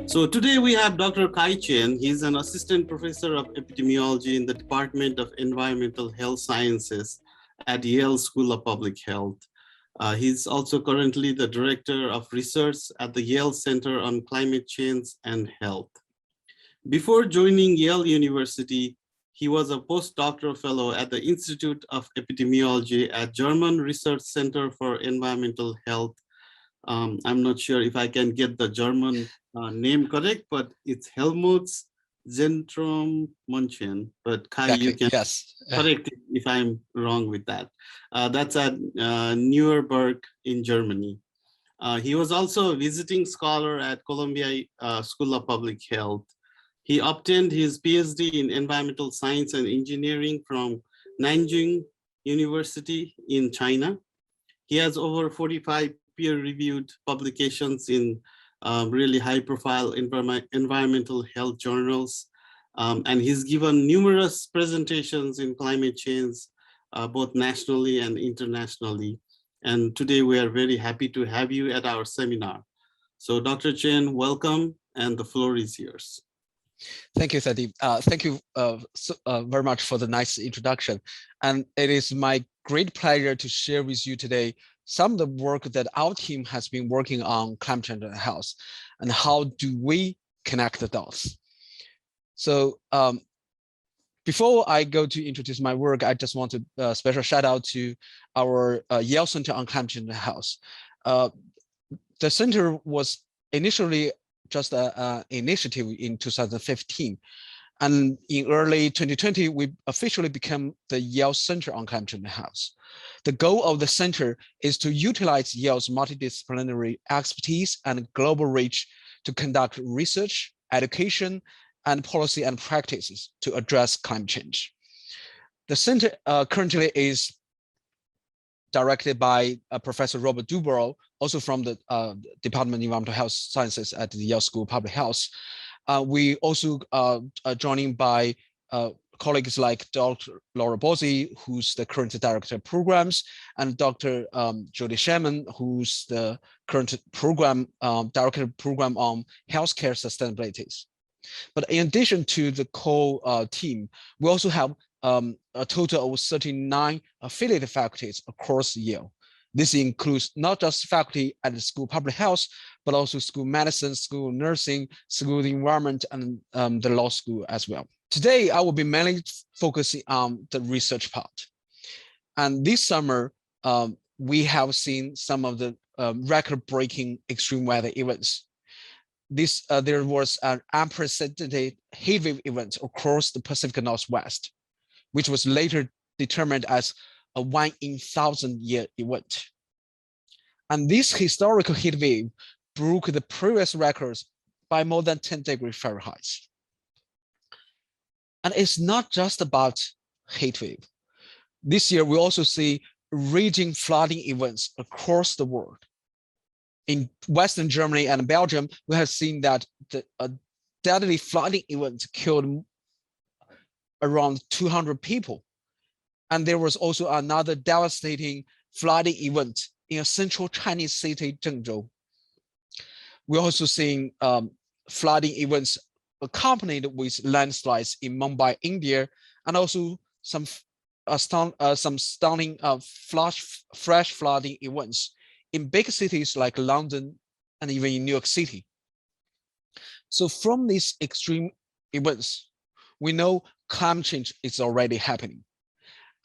So today we have Dr. Chen. He's an assistant professor of epidemiology in the Department of Environmental Health Sciences at Yale School of Public Health. He's also currently the director of research at the Yale Center on Climate Change and Health. Before joining Yale University, he was a postdoctoral fellow at the Institute of Epidemiology at German Research Center for Environmental Health. I'm not sure if I can get the German name correct, but it's Helmholtz Zentrum München. But Kai, exactly. You can correct it if I'm wrong with that. That's at Nuremberg in Germany. He was also a visiting scholar at Columbia School of Public Health. He obtained his PhD in environmental science and engineering from Nanjing University in China. He has over 45 peer-reviewed publications in really high-profile environmental health journals. And he's given numerous presentations in climate change, both nationally and internationally. And today we are very happy to have you at our seminar. So Dr. Chen, welcome, and the floor is yours. Thank you, Sandeep. Thank you very much for the nice introduction. And it is my great pleasure to share with you today some of the work that our team has been working on climate change and health, and how do we connect the dots. So before I go to introduce my work, I just want to special shout out to our Yale Center on Climate Change and Health. The center was initially just an initiative in 2015. And in early 2020, we officially became the Yale Center on Climate Change and Health. The goal of the center is to utilize Yale's multidisciplinary expertise and global reach to conduct research, education, and policy and practices to address climate change. The center currently is directed by Professor Robert Dubrow, also from the Department of Environmental Health Sciences at the Yale School of Public Health. We also are joining by colleagues like Dr. Laura Bozzi, who's the current director of programs, and Dr. Jody Sherman, who's the current program director of program on healthcare sustainability. But in addition to the core team, we also have a total of 39 affiliated faculties across Yale. This includes not just faculty at the School of Public Health, but also School of Medicine, School of Nursing, School of the Environment, and the law school as well. Today, I will be mainly focusing on the research part. And this summer, we have seen some of the record-breaking extreme weather events. There was an unprecedented heatwave event across the Pacific Northwest, which was later determined as a 1 in 1,000 year event. And this historical heat wave broke the previous records by more than 10 degrees Fahrenheit. And it's not just about heat wave. This year, we also see raging flooding events across the world. In Western Germany and Belgium, we have seen that the deadly flooding event killed around 200 people. And there was also another devastating flooding event in a central Chinese city, Zhengzhou. We're also seeing flooding events accompanied with landslides in Mumbai, India, and also some stunning flash flooding events in big cities like London and even in New York City. So from these extreme events, we know climate change is already happening.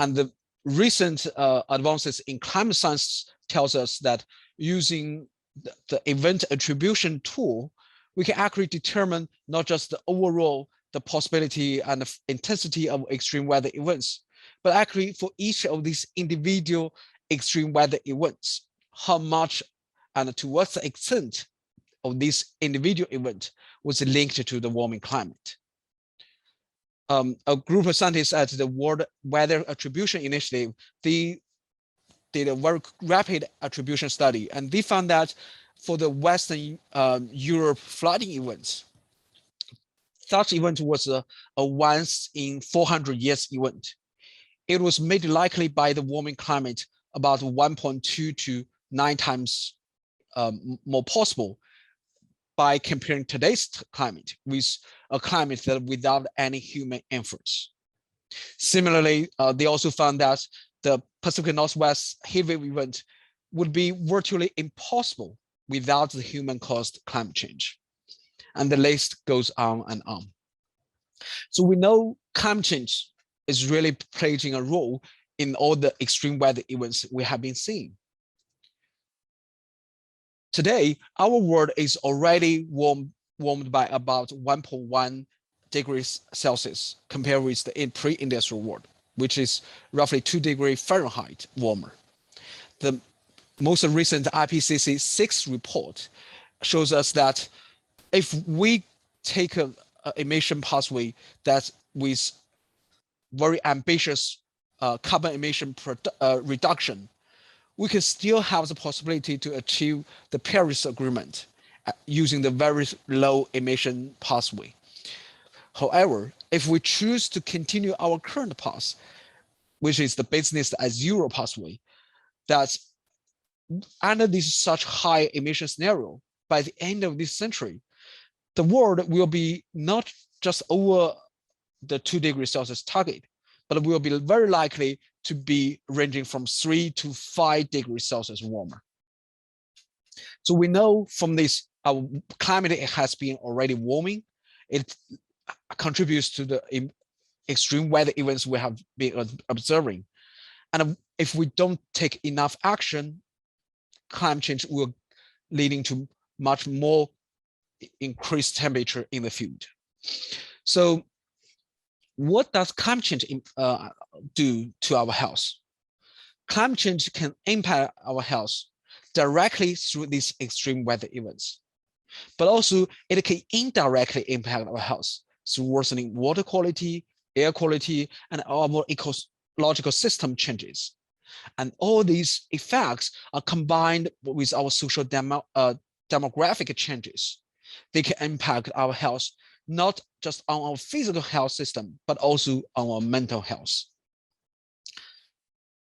And the recent advances in climate science tells us that using the event attribution tool, we can actually determine not just the possibility and the intensity of extreme weather events, but actually for each of these individual extreme weather events, how much and to what extent of this individual event was linked to the warming climate. A group of scientists at the World Weather Attribution Initiative, they did a very rapid attribution study, and they found that for the Western Europe flooding events, such event was a once in 400 years event. It was made likely by the warming climate about 1.2 to 9 times more possible by comparing today's climate with a climate that without any human influence. Similarly, they also found that the Pacific Northwest heatwave event would be virtually impossible without the human-caused climate change. And the list goes on and on. So we know climate change is really playing a role in all the extreme weather events we have been seeing. Today, our world is already warmed by about 1.1 degrees Celsius compared with the pre-industrial world, which is roughly 2 degrees Fahrenheit warmer. The most recent IPCC 6 report shows us that if we take an emission pathway that with very ambitious carbon emission reduction, we can still have the possibility to achieve the Paris Agreement using the very low emission pathway. However, if we choose to continue our current path, which is the business as zero pathway, that under this such high emission scenario, by the end of this century, the world will be not just over the 2 degrees Celsius target, but will be very likely to be ranging from 3 to 5 degrees Celsius warmer. So we know from this, our climate has been already warming. It contributes to the extreme weather events we have been observing. And if we don't take enough action, climate change will leading to much more increased temperature in the field. So what does climate change do to our health? Climate change can impact our health directly through these extreme weather events, but also it can indirectly impact our health through worsening water quality, air quality, and our ecological system changes. And all these effects are combined with our social demographic changes. They can impact our health, not just on our physical health system, but also on our mental health.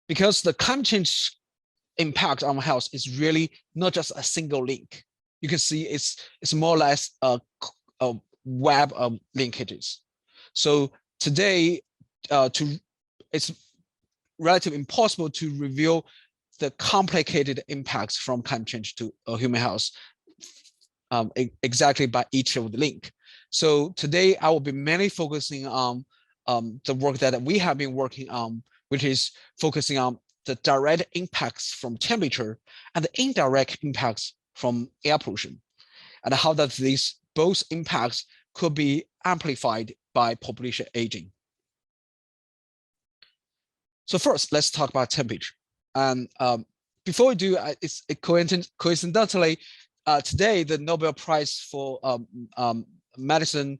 Because the climate change impact on health is really not just a single link. You can see it's more or less a web of linkages. So today, it's relatively impossible to reveal the complicated impacts from climate change to human health exactly by each of the link. So today I will be mainly focusing on the work that we have been working on, which is focusing on the direct impacts from temperature and the indirect impacts from air pollution, and how that these both impacts could be amplified by population aging. So first, let's talk about temperature. And before we do, it's coincidentally, today, the Nobel Prize for medicine,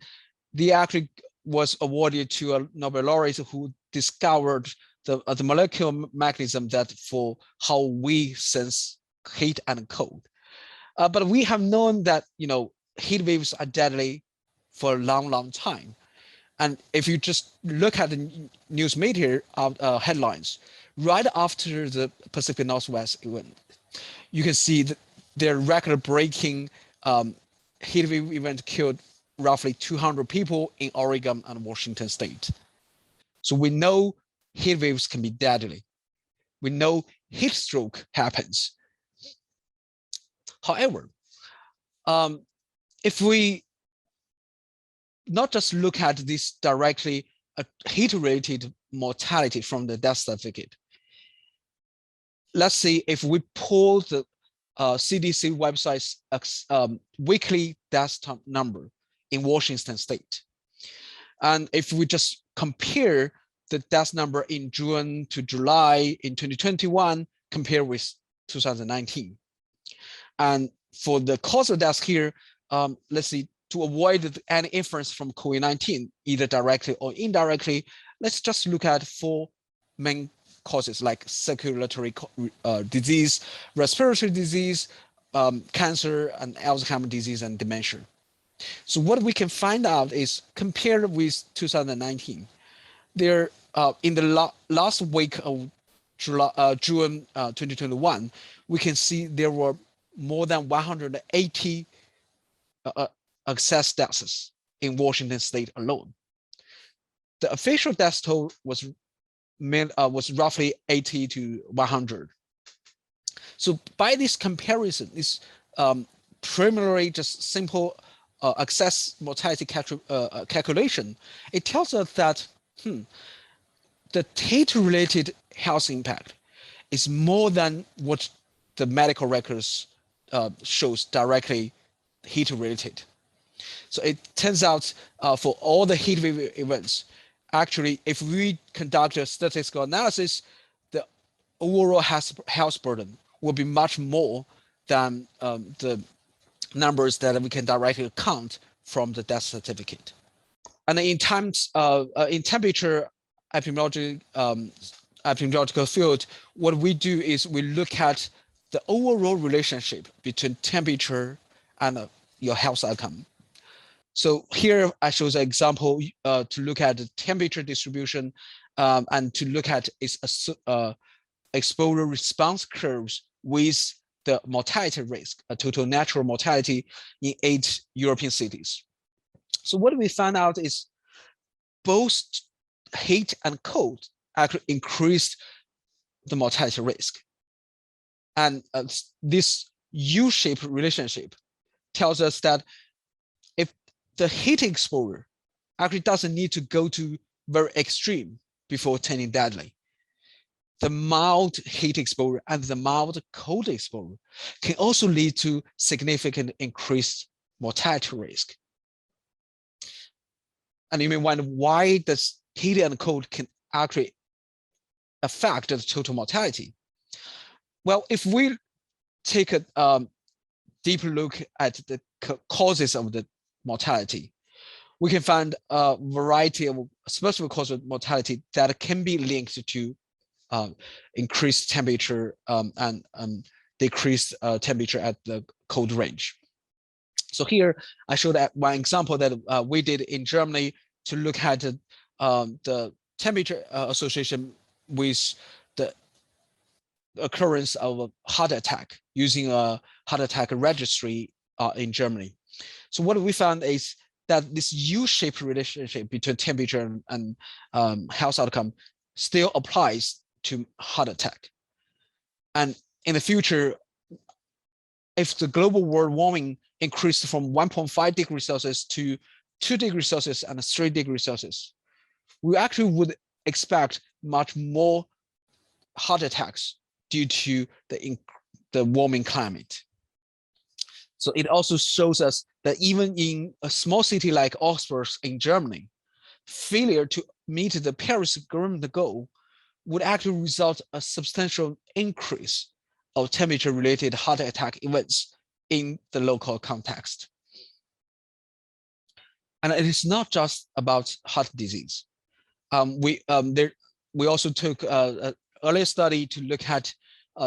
the actually was awarded to a Nobel laureate who discovered the molecular mechanism that for how we sense heat and cold. But we have known that, heat waves are deadly for a long, long time. And if you just look at the news media headlines, right after the Pacific Northwest event, you can see that their record-breaking heat wave event killed roughly 200 people in Oregon and Washington state. So we know heat waves can be deadly. We know heat stroke happens. However, if we not just look at this directly heat-related mortality from the death certificate, let's see if we pull the CDC website's weekly death number in Washington state. And if we just compare the death number in June to July in 2021 compared with 2019. And for the cause of death here, let's see, to avoid any inference from COVID-19, either directly or indirectly, let's just look at 4 main causes like circulatory disease, respiratory disease, cancer, and Alzheimer's disease and dementia. So what we can find out is compared with 2019, there in the last week of June 2021, we can see there were more than 180 excess deaths in Washington state alone. The official death toll was roughly 80 to 100. So by this comparison, this preliminary just simple excess mortality calculation, it tells us that the heat-related health impact is more than what the medical records shows directly heat-related. So it turns out for all the heat wave events, actually, if we conduct a statistical analysis, the overall health burden will be much more than the numbers that we can directly count from the death certificate. And in temperature epidemiological field, what we do is we look at the overall relationship between temperature and your health outcome. So here I show an example to look at the temperature distribution and to look at its exposure response curves with the mortality risk, a total natural mortality in 8 European cities. So what we found out is both heat and cold actually increased the mortality risk. And this U-shaped relationship tells us that if the heat exposure actually doesn't need to go to very extreme before turning deadly, the mild heat exposure and the mild cold exposure can also lead to significant increased mortality risk. And you may wonder why does heat and cold can actually affect the total mortality? Well, if we take a deeper look at the causes of the mortality, we can find a variety of specific causes of mortality that can be linked to increased temperature and decreased temperature at the cold range. So here I showed that one example that we did in Germany to look at the temperature association with the occurrence of a heart attack using a heart attack registry in Germany. So what we found is that this U-shaped relationship between temperature and health outcome still applies to heart attack. And in the future, if the global world warming increased from 1.5 degrees Celsius to 2 degrees Celsius and 3 degrees Celsius, we actually would expect much more heart attacks due to the warming climate. So it also shows us that even in a small city like Augsburg in Germany, failure to meet the Paris Agreement goal would actually result in a substantial increase of temperature-related heart attack events in the local context. And it is not just about heart disease. We also took an earlier study to look at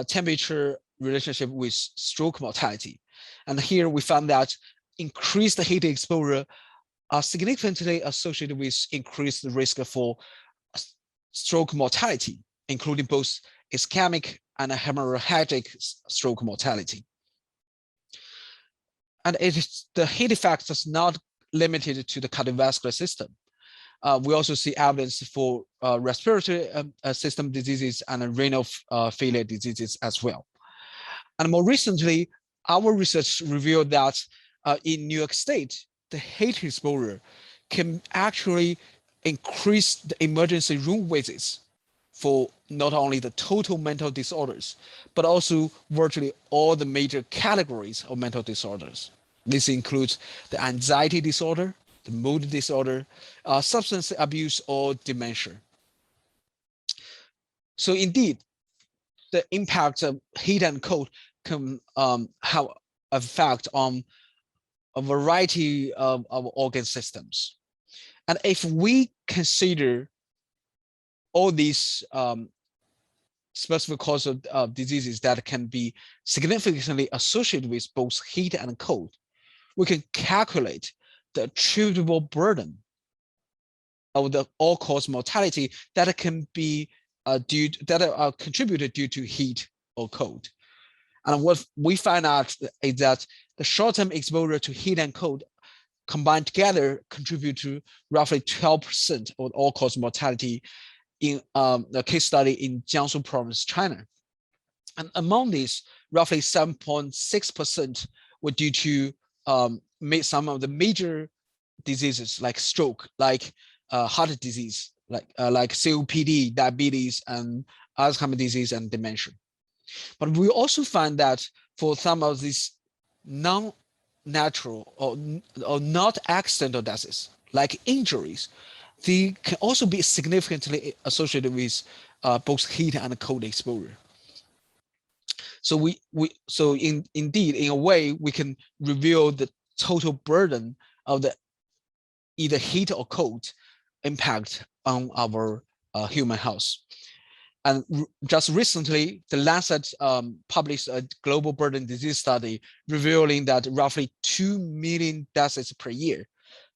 temperature relationship with stroke mortality. And here we found that increased heat exposure are significantly associated with increased risk for stroke mortality, including both ischemic and hemorrhagic stroke mortality. And the heat effect is not limited to the cardiovascular system. We also see evidence for respiratory system diseases and renal failure diseases as well. And more recently, our research revealed that in New York State, the heat exposure can actually increase the emergency room visits for not only the total mental disorders, but also virtually all the major categories of mental disorders. This includes the anxiety disorder, the mood disorder, substance abuse, or dementia. So indeed, the impact of heat and cold can have effect on a variety of organ systems. And if we consider all these specific causes of diseases that can be significantly associated with both heat and cold, we can calculate the attributable burden of the all-cause mortality that can be are contributed due to heat or cold. And what we find out is that the short-term exposure to heat and cold combined together contribute to roughly 12% of all-cause mortality in the case study in Jiangsu Province, China. And among these, roughly 7.6% were due to some of the major diseases like stroke, like heart disease, like COPD, diabetes, and Alzheimer's disease and dementia. But we also find that for some of these non-natural or not accidental deaths, like injuries, they can also be significantly associated with both heat and cold exposure. So indeed, in a way, we can reveal the total burden of the either heat or cold impact on our human health. And just recently, the Lancet published a global burden disease study revealing that roughly 2 million deaths per year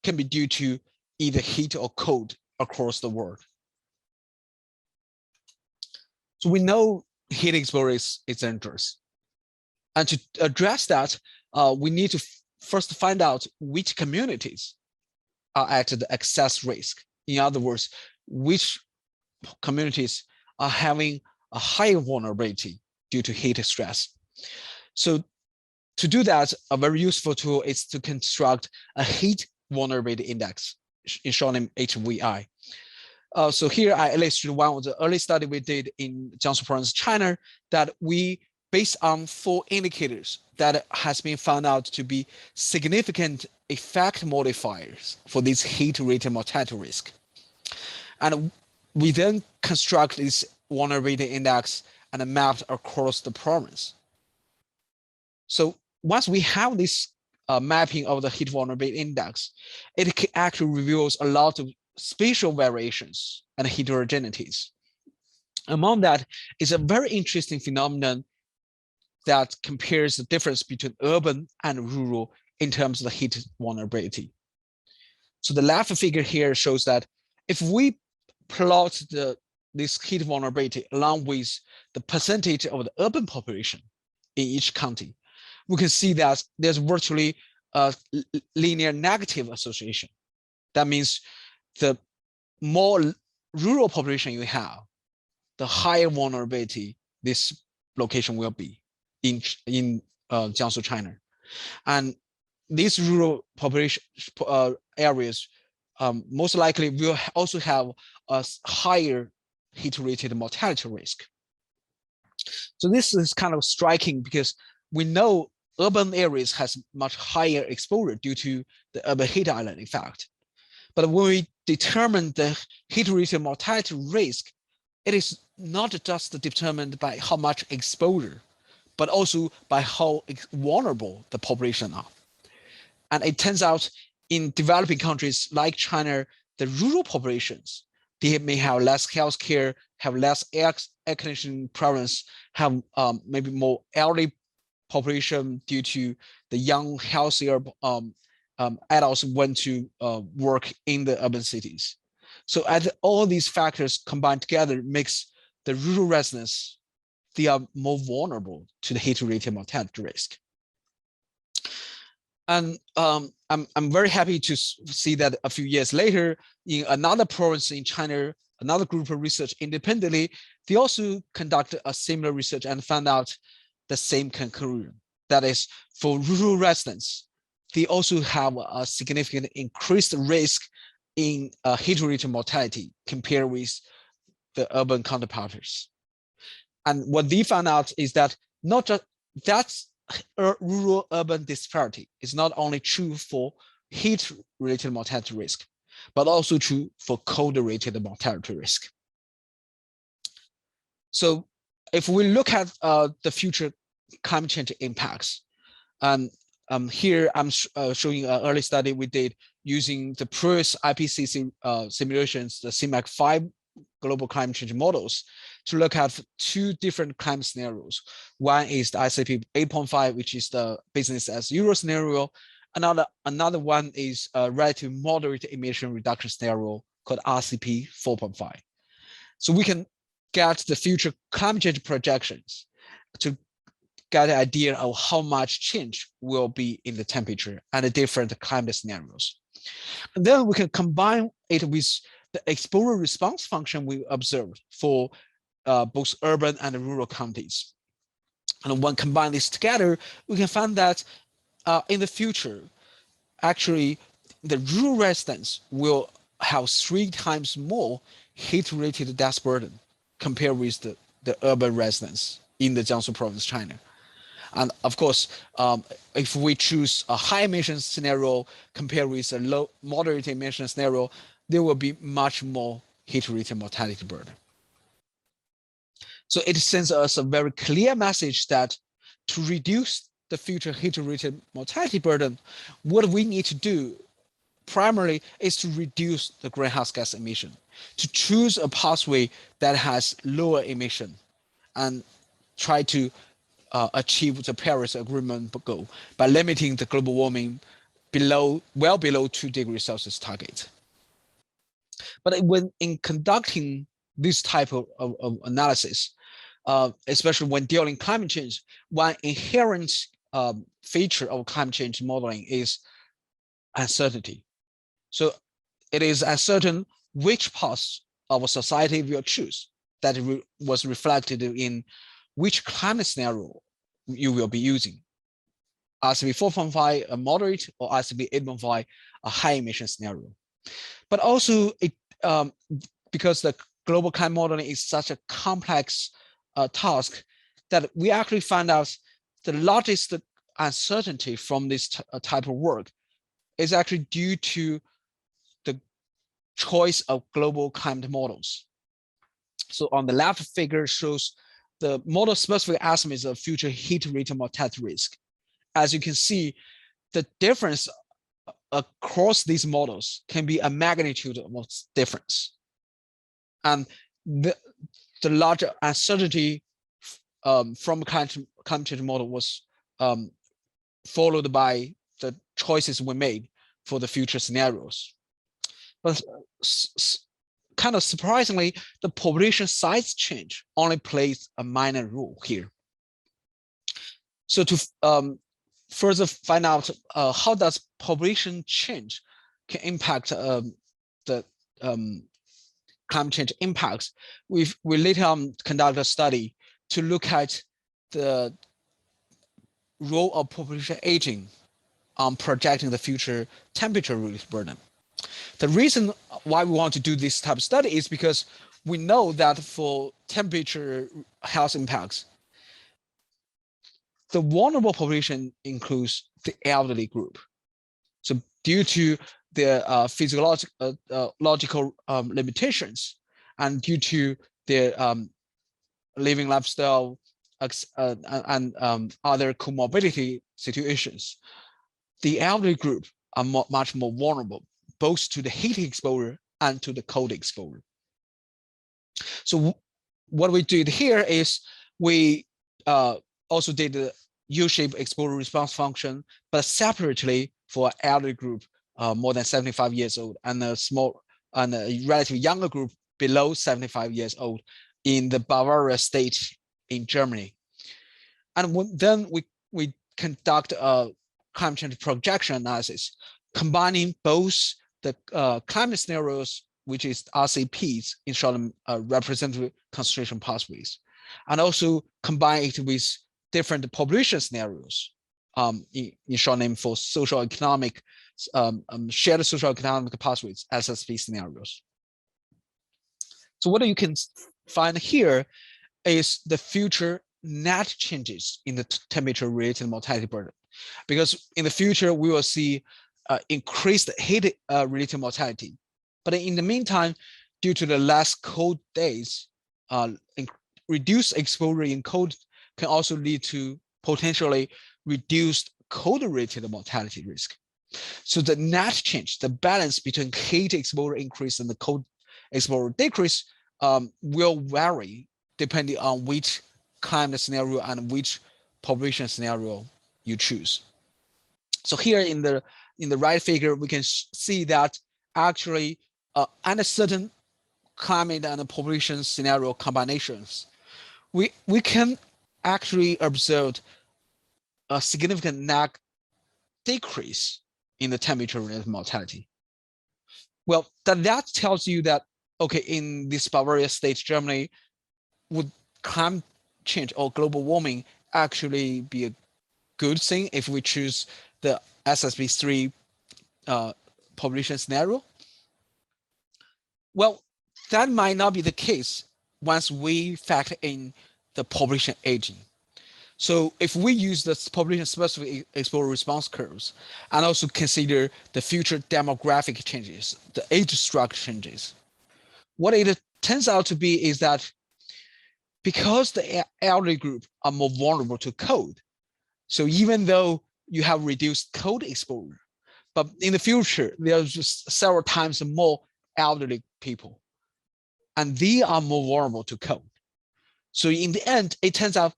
can be due to either heat or cold across the world. So we know heat exposure is dangerous. And to address that, we need to first find out which communities are at the excess risk. In other words, which communities are having a higher vulnerability due to heat stress. So to do that, a very useful tool is to construct a heat vulnerability index, in short name HVI. So here I illustrate one of the early study we did in Jiangsu Province, China, that we based on 4 indicators that has been found out to be significant effect modifiers for this heat-related mortality risk. And we then construct this vulnerability index and mapped across the province. So once we have this mapping of the heat vulnerability index, it actually reveals a lot of spatial variations and heterogeneities. Among that is a very interesting phenomenon that compares the difference between urban and rural in terms of the heat vulnerability. So the left figure here shows that if we plot this heat vulnerability along with the percentage of the urban population in each county, we can see that there's virtually a linear negative association. That means the more rural population you have, the higher vulnerability this location will be in Jiangsu, China. And these rural population areas most likely will also have a higher heat-related mortality risk. So this is kind of striking because we know urban areas has much higher exposure due to the urban heat island effect. But when we determine the heat-related mortality risk, it is not just determined by how much exposure, but also by how vulnerable the population are. And it turns out in developing countries like China, the rural populations, they may have less healthcare, have less air conditioning prevalence, have maybe more elderly population due to the young, healthier adults went to work in the urban cities. So as all these factors combined together makes the rural residents, they are more vulnerable to the heat-related mortality risk. And I'm very happy to see that a few years later, in another province in China, another group of research independently, they also conducted a similar research and found out the same conclusion. That is, for rural residents, they also have a significant increased risk in heat-related mortality compared with the urban counterparts. And what they found out is that not just that's rural-urban disparity is not only true for heat-related mortality risk, but also true for cold-related mortality risk. So if we look at the future climate change impacts, here I'm showing an early study we did using the previous IPCC simulations, the CMAQ-5 global climate change models, to look at 2 different climate scenarios. One is the ICP 8.5, which is the business as usual scenario. Another one is a relative moderate emission reduction scenario called RCP 4.5. So we can get the future climate change projections to get an idea of how much change will be in the temperature and the different climate scenarios. And then we can combine it with the exposure response function we observed for both urban and rural counties. And when combine this together, we can find that in the future, actually, the rural residents will have 3 times more heat-related death burden compared with the urban residents in the Jiangsu Province, China. And of course, if we choose a high emission scenario compared with a low moderate emission scenario, there will be much more heat-related mortality burden. So it sends us a very clear message that to reduce the future heat-related mortality burden, what we need to do primarily is to reduce the greenhouse gas emission, to choose a pathway that has lower emission and try to achieve the Paris Agreement goal by limiting the global warming well below 2 degrees Celsius target. But when in conducting this type of analysis, especially when dealing climate change, one inherent feature of climate change modeling is uncertainty. So it is uncertain which path our society will choose that was reflected in which climate scenario you will be using. RCB 4.5 a moderate or RCB 8.5 a high emission scenario. But also because the global climate modeling is such a complex task that we actually find out the largest uncertainty from this type of work is actually due to the choice of global climate models. So on the left figure shows the model specific estimates of future heat-related mortality risk. As you can see, the difference across these models can be a magnitude of difference. And the larger uncertainty from climate change model was followed by the choices we made for the future scenarios. But kind of surprisingly, the population size change only plays a minor role here. So to further find out how does population change can impact the climate change impacts, we later on conduct a study to look at the role of population aging on projecting the future temperature related burden. The reason why we want to do this type of study is because we know that for temperature health impacts, the vulnerable population includes the elderly group. So due to their physiological limitations and due to their living lifestyle and other comorbidity situations, the elderly group are much more vulnerable, both to the heat exposure and to the cold exposure. So what we did here is we also did the U-shaped exposure response function, but separately for elderly group more than 75 years old and a relatively younger group below 75 years old in the Bavaria state in Germany. And then we conduct a climate change projection analysis, combining both the climate scenarios, which is RCPs, in short, representative concentration pathways, and also combine it with different population scenarios, in short name for social economic, shared social economic pathways, SSP scenarios. So what you can find here is the future net changes in the temperature related mortality burden. Because in the future, we will see increased heat related mortality. But in the meantime, due to the less cold days, reduced exposure in cold can also lead to potentially reduced cold related mortality risk. So the net change, the balance between heat exposure increase and the cold exposure decrease will vary depending on which climate scenario and which population scenario you choose. So here in the right figure, we can see that actually under certain climate and population scenario combinations, we can actually observe a significant decrease in the temperature-related mortality. Well, that tells you that, okay, in this Bavaria state, Germany, would climate change or global warming actually be a good thing if we choose the SSB3 population scenario? Well, that might not be the case once we factor in the population aging. So if we use the population-specific exposure response curves and also consider the future demographic changes, the age structure changes, what it turns out to be is that because the elderly group are more vulnerable to cold, so even though you have reduced cold exposure, but in the future, there's just several times more elderly people, and they are more vulnerable to cold. So in the end, it turns out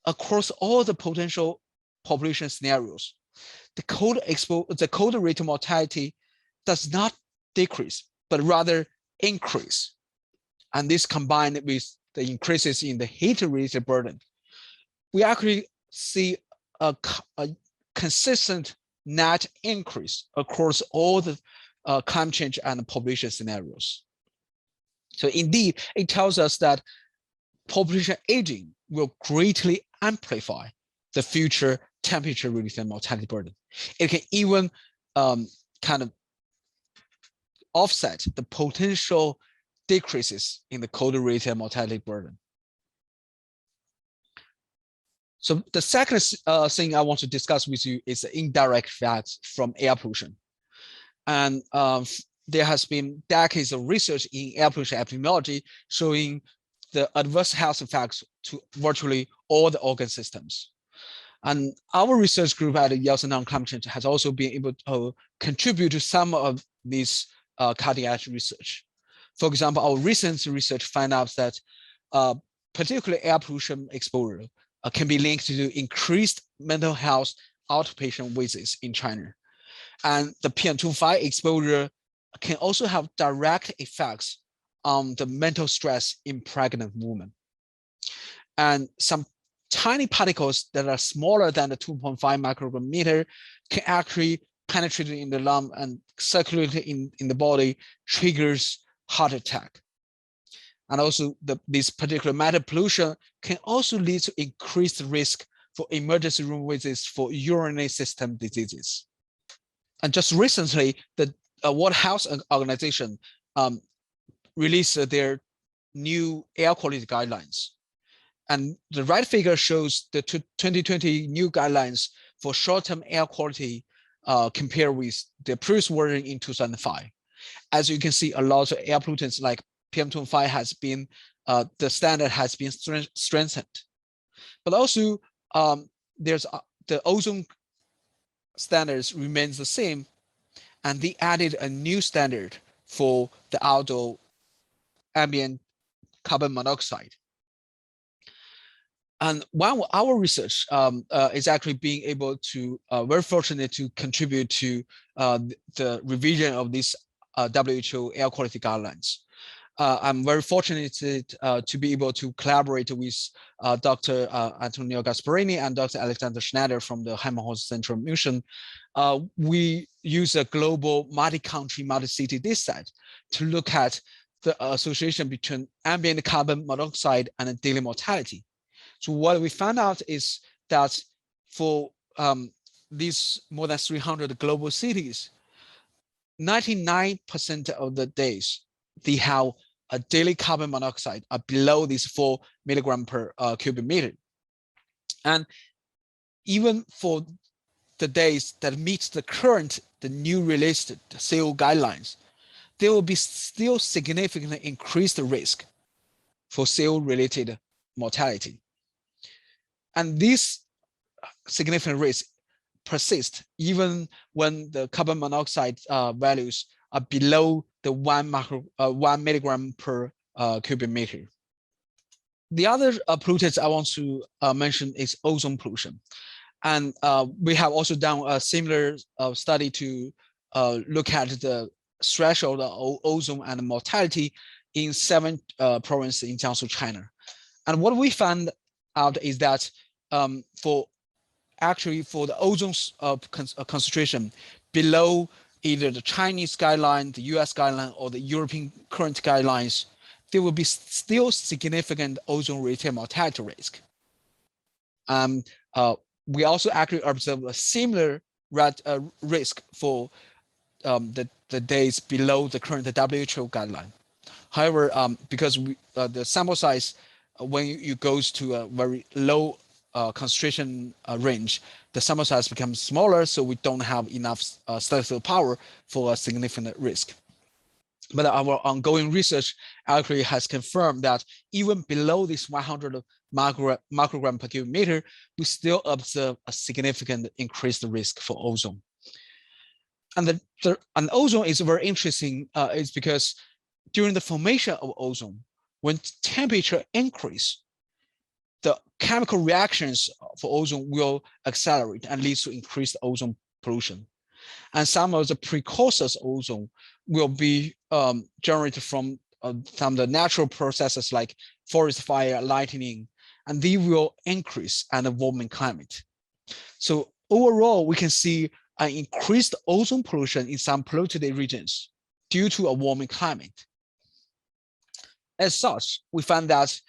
across all the potential population scenarios, the cold rate of mortality does not decrease, but rather increase. And this combined with the increases in the heat-related burden, we actually see a consistent net increase across all the climate change and population scenarios. So indeed, it tells us that population aging will greatly amplify the future temperature-related mortality burden. It can even kind of offset the potential decreases in the cold-related mortality burden. So the second thing I want to discuss with you is the indirect effects from air pollution. And there has been decades of research in air pollution epidemiology showing the adverse health effects to virtually all the organ systems. And our research group at Yale Center on Climate Change has also been able to contribute to some of these cutting-edge research. For example, our recent research found out that particularly air pollution exposure can be linked to increased mental health outpatient visits in China. And the PM2.5 exposure can also have direct effects on the mental stress in pregnant women. And some tiny particles that are smaller than the 2.5 microgram meter can actually penetrate in the lung and circulate in the body, triggers heart attack. And also this particular matter pollution can also lead to increased risk for emergency room visits for urinary system diseases. And just recently, the World Health Organization released their new air quality guidelines. And the right figure shows the 2020 new guidelines for short-term air quality compared with the previous version in 2005. As you can see, a lot of air pollutants like PM2.5 has been, the standard has been strengthened. But also, there's the ozone standards remains the same, and they added a new standard for the outdoor ambient carbon monoxide. And while our research is actually being able to, very fortunate to contribute to the revision of these WHO air quality guidelines. I'm very fortunate to be able to collaborate with Dr. Antonio Gasparini and Dr. Alexander Schneider from the Helmholtz Central Mission. We use a global multi-country, multi-city dataset to look at the association between ambient carbon monoxide and daily mortality. So what we found out is that for these more than 300 global cities, 99% of the days, they have a daily carbon monoxide below these 4 milligram per cubic meter. And even for the days that meet the new released CO guidelines, there will be still significantly increased risk for CO-related mortality. And this significant risk persist even when the carbon monoxide values are below the 1 milligram per cubic meter. The other pollutants I want to mention is ozone pollution. And we have also done a similar study to look at the threshold of ozone and mortality in 7 provinces in Jiangsu, China. And what we found out is that for the ozone concentration below either the Chinese guideline, the US guideline, or the European current guidelines, there will be still significant ozone-related mortality risk. We also actually observe a similar risk for the days below the current WHO guideline. However, because the sample size, when you goes to a very low concentration range, the sample size becomes smaller, so we don't have enough statistical power for a significant risk. But our ongoing research actually has confirmed that even below this 100 microgram per cubic meter, we still observe a significant increased risk for ozone. And and ozone is very interesting. It's because during the formation of ozone, when temperature increase, the chemical reactions for ozone will accelerate and lead to increased ozone pollution. And some of the precursors of ozone will be generated from some of the natural processes like forest fire, lightning, and they will increase and warming climate. So overall, we can see an increased ozone pollution in some polluted regions due to a warming climate. As such, we find that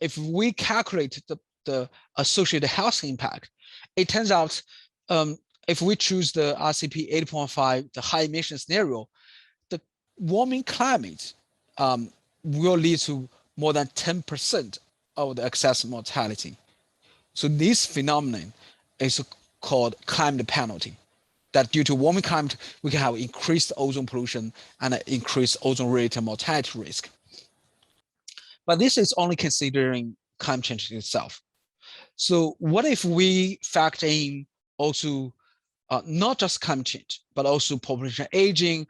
if we calculate the associated health impact, it turns out if we choose the RCP 8.5, the high emission scenario, the warming climate will lead to more than 10% of the excess mortality. So this phenomenon is called climate penalty, that due to warming climate, we can have increased ozone pollution and increased ozone-related mortality risk. But this is only considering climate change itself. So what if we factor in also not just climate change, but also population aging,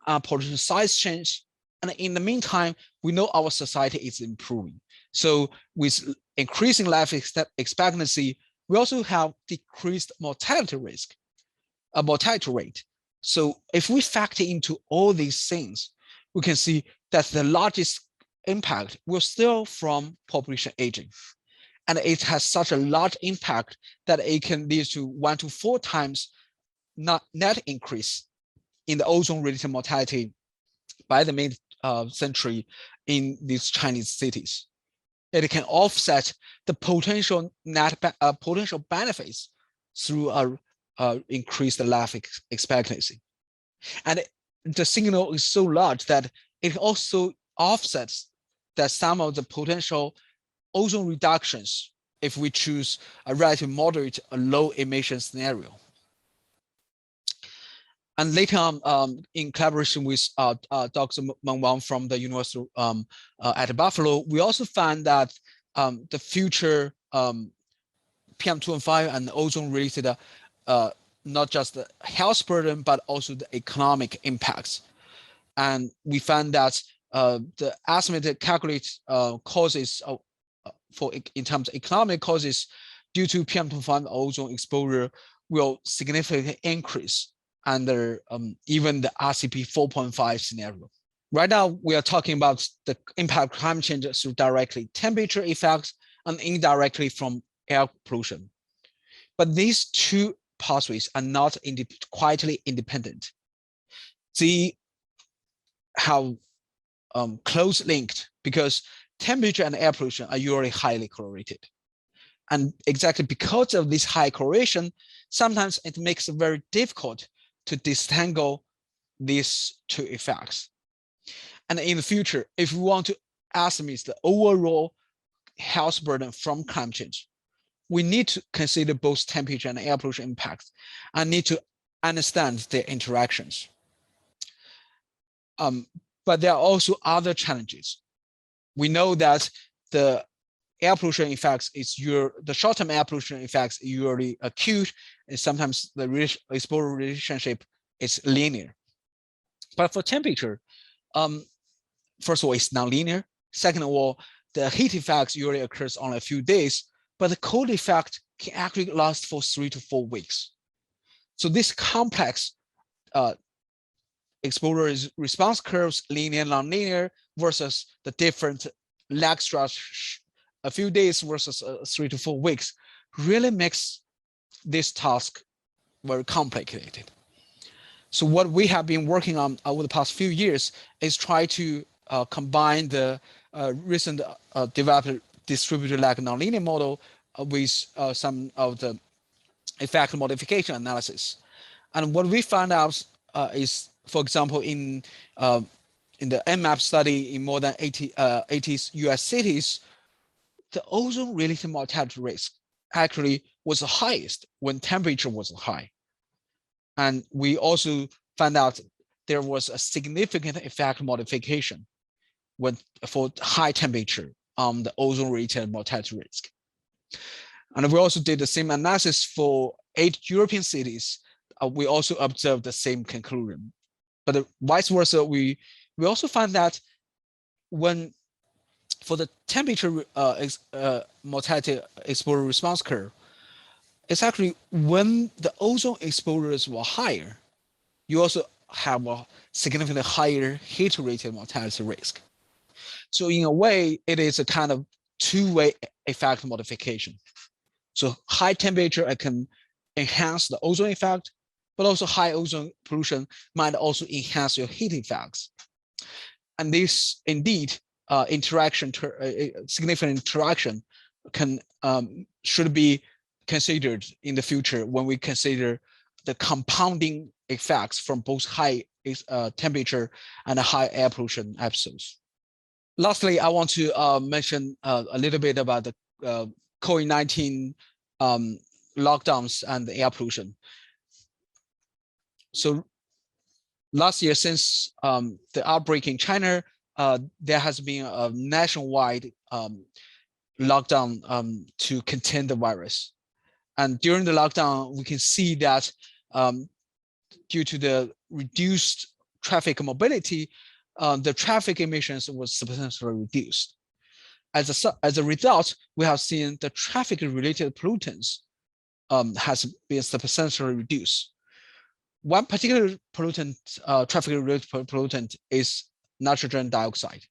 population size change, and in the meantime, we know our society is improving. So with increasing life expectancy, we also have decreased mortality risk, mortality rate. So if we factor into all these things, we can see that the largest impact will still from population aging. And it has such a large impact that it can lead to 1 to 4 times net increase in the ozone-related mortality by the mid-century in these Chinese cities. It can offset the potential benefits through increased life expectancy. And the signal is so large that it also offsets that some of the potential ozone reductions if we choose a relatively moderate or low emission scenario. And later on, in collaboration with Dr. Meng Wang from the University at Buffalo, we also found that the future PM2.5 and ozone-related, not just the health burden, but also the economic impacts. And we found that the estimated calculated causes in terms of economic causes due to PM2.5 ozone exposure will significantly increase under even the RCP 4.5 scenario. Right now, we are talking about the impact of climate change through directly temperature effects and indirectly from air pollution. But these two pathways are not quietly independent. They have close linked because temperature and air pollution are usually highly correlated. And exactly because of this high correlation, sometimes it makes it very difficult to disentangle these two effects. And in the future, if we want to estimate the overall health burden from climate change, we need to consider both temperature and air pollution impacts and need to understand their interactions. But there are also other challenges. We know that the air pollution effects the short-term air pollution effects are usually acute, and sometimes the exposure relationship is linear. But for temperature, first of all, it's non-linear. Second of all, the heat effects usually occurs only a few days, but the cold effect can actually last for 3 to 4 weeks. So this complex exposure response curves, linear, nonlinear, versus the different lag stretch, a few days versus 3 to 4 weeks, really makes this task very complicated. So what we have been working on over the past few years is try to combine the recent developed distributed lag nonlinear model with some of the effect modification analysis. And what we found out is, for example, in the MMAP study in more than 80 US cities, the ozone-related mortality risk actually was the highest when temperature was high. And we also found out there was a significant effect modification for high temperature on the ozone-related mortality risk. And we also did the same analysis for 8 European cities. We also observed the same conclusion. But vice versa, we also find that when for the temperature mortality exposure response curve, it's actually when the ozone exposures were higher, you also have a significantly higher heat-related mortality risk. So in a way, it is a kind of two-way effect modification. So high temperature, it can enhance the ozone effect, but also high ozone pollution might also enhance your heat effects. And this indeed significant interaction should be considered in the future when we consider the compounding effects from both high temperature and high air pollution episodes. Lastly, I want to mention a little bit about the COVID-19 lockdowns and the air pollution. So last year, since the outbreak in China, there has been a nationwide lockdown to contain the virus. And during the lockdown, we can see that due to the reduced traffic mobility, the traffic emissions was substantially reduced. As a result, we have seen the traffic-related pollutants has been substantially reduced. One particular pollutant, traffic-related pollutant, is nitrogen dioxide.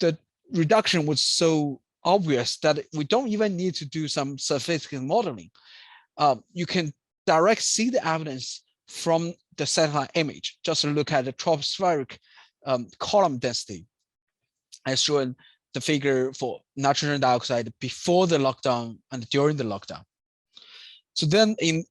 The reduction was so obvious that we don't even need to do some sophisticated modeling. You can directly see the evidence from the satellite image. Just look at the tropospheric column density, as shown the figure for nitrogen dioxide before the lockdown and during the lockdown. So then in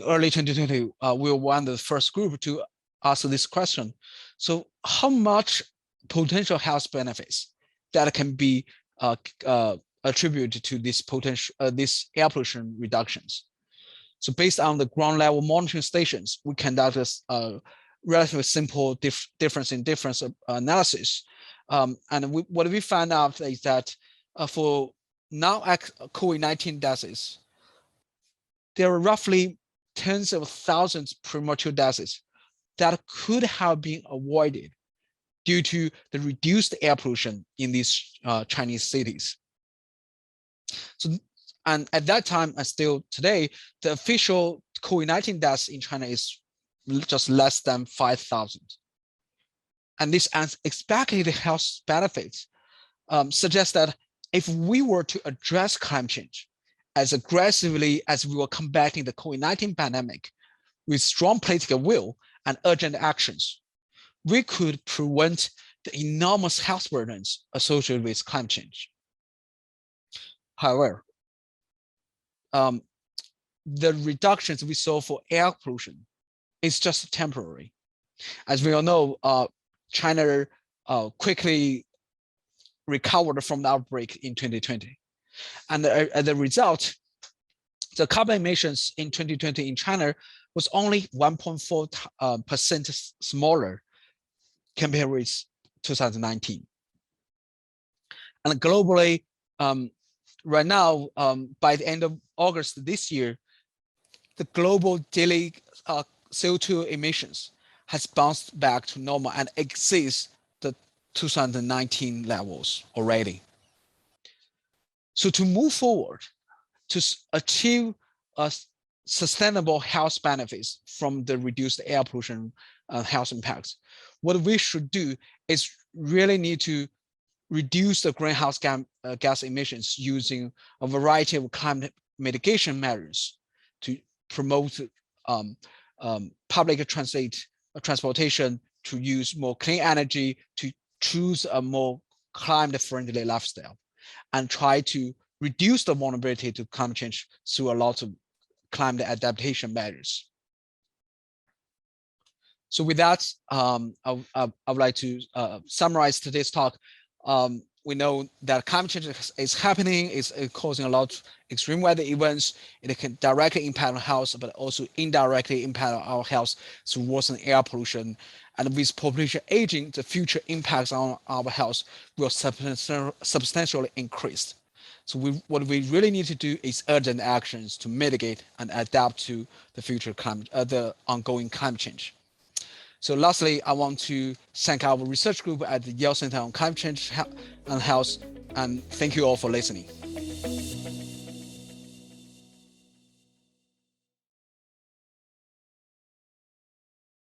early 2020, we were one of the first group to ask this question. So how much potential health benefits that can be attributed to this potential, this air pollution reductions? So based on the ground level monitoring stations, we conducted a relatively simple difference in difference analysis. And what we found out is that for now COVID-19 deaths, there are roughly tens of thousands premature deaths that could have been avoided due to the reduced air pollution in these Chinese cities. So, and at that time, and still today, the official COVID-19 deaths in China is just less than 5,000. And this unexpected health benefits suggest that if we were to address climate change as aggressively as we were combating the COVID-19 pandemic with strong political will and urgent actions, we could prevent the enormous health burdens associated with climate change. However, the reductions we saw for air pollution is just temporary. As we all know, China quickly recovered from the outbreak in 2020. And as a result, the carbon emissions in 2020 in China was only 1.4% smaller compared with 2019. And globally, right now, by the end of August this year, the global daily CO2 emissions has bounced back to normal and exceeds the 2019 levels already. So to move forward, to achieve a sustainable health benefits from the reduced air pollution health impacts. What we should do is really need to reduce the greenhouse gas emissions using a variety of climate mitigation measures to promote public transportation, to use more clean energy, to choose a more climate-friendly lifestyle, and try to reduce the vulnerability to climate change through a lot of climate adaptation measures. So with that, I would like to summarize today's talk. We know that climate change is happening, is causing a lot of extreme weather events. It can directly impact our health, but also indirectly impact our health through worsening air pollution. And with population aging, the future impacts on our health will substantially increase. So what we really need to do is urgent actions to mitigate and adapt to the future climate, the ongoing climate change. So lastly, I want to thank our research group at the Yale Center on Climate Change and Health, and thank you all for listening.